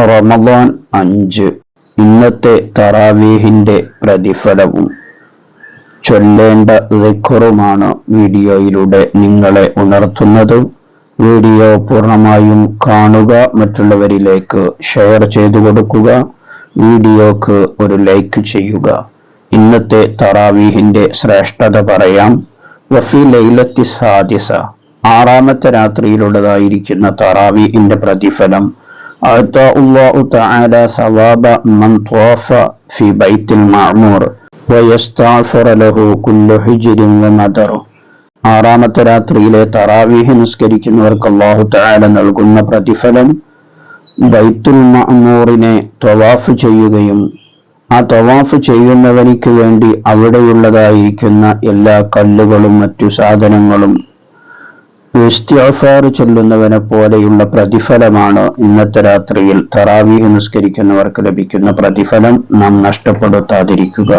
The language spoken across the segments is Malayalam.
റമദാൻ 5 ഇന്നത്തെ തറാവീഹിന്റെ പ്രതിഫലവും ചൊല്ലേണ്ട ദിക്റുമാണ് വീഡിയോയിലൂടെ നിങ്ങളെ ഉണർത്തുന്നത്. വീഡിയോ പൂർണ്ണമായും കാണുക, മറ്റുള്ളവരിലേക്ക് ഷെയർ ചെയ്തു കൊടുക്കുക, വീഡിയോക്ക് ഒരു ലൈക്ക് ചെയ്യുക. ഇന്നത്തെ തറാവീഹിന്റെ ശ്രേഷ്ഠത പറയാം. വഫി ലൈലത്തി സാദിസ, 6ാമത്തെ രാത്രിയിലുള്ളതായിരിക്കുന്ന തറാവീഹിന്റെ പ്രതിഫലം അഅ്താഉല്ലാഹു തആല സവാബ മൻ ത്വാഫ ഫി ബൈത്തിൽ മഅ്മൂർ വയസ്തഗ്ഫിറ ലഹു കുല്ലു ഹിജ്രിൻ വമദർ. 6ാമത്തെ രാത്രിയിലെ തറാവീഹ് നിസ്കരിക്കുന്നവർക്ക് അല്ലാഹു തആല നൽകുന്ന പ്രതിഫലം ബൈത്തുൽ മഅ്മൂറിനെ തവാഫ് ചെയ്യുകയും ആ തവാഫ് ചെയ്യുന്നവനിക്ക് വേണ്ടി അവിടെയുള്ളതായിരിക്കുന്ന എല്ലാ കല്ലുകളും മറ്റു സാധനങ്ങളും ഇസ്തിഗ്ഫാർ ചൊല്ലുന്നവനെ പോലെയുള്ള പ്രതിഫലമാണ് ഇന്നത്തെ രാത്രിയിൽ തറാവീഹ് നിസ്കരിക്കുന്നവർക്ക് ലഭിക്കുന്ന പ്രതിഫലം. നാം നഷ്ടപ്പെടുത്താതിരിക്കുക.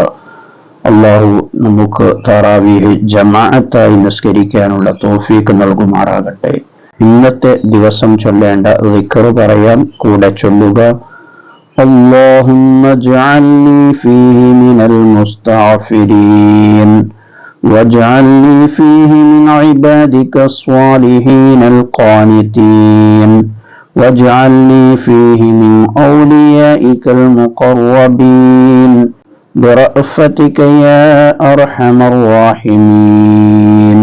അല്ലാഹു നമുക്ക് തറാവീഹ് ജമാഅത്തായി നിസ്കരിക്കാനുള്ള തൗഫീഖ് നൽകുമാറാകട്ടെ. ഇന്നത്തെ ദിവസം ചൊല്ലേണ്ട ദിക്ർ പറയാം, കൂടെ ചൊല്ലുക. അല്ലാഹുമ്മ ജഅൽനി ഫീഹി മിനൽ മുസ്തഗ്ഫിരീൻ واجعلني فيه من عبادك الصالحين القانتين واجعلني فيه من أوليائك المقربين برأفتك يا أرحم الراحمين.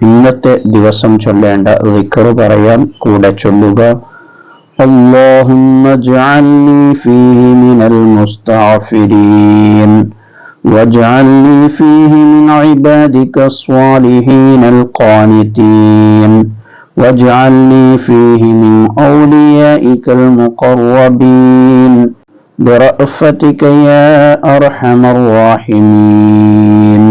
ഇന്നത്തെ ദിവസം ചൊല്ലേണ്ട ദിക്ർ പറയാം, കൂടെ ചൊല്ലുക. اللهم اجعلني فيه من المستغفرين واجعلني فيه من عبادك الصالحين القانتين واجعلني فيه من أوليائك المقربين برأفتك يا أرحم الراحمين.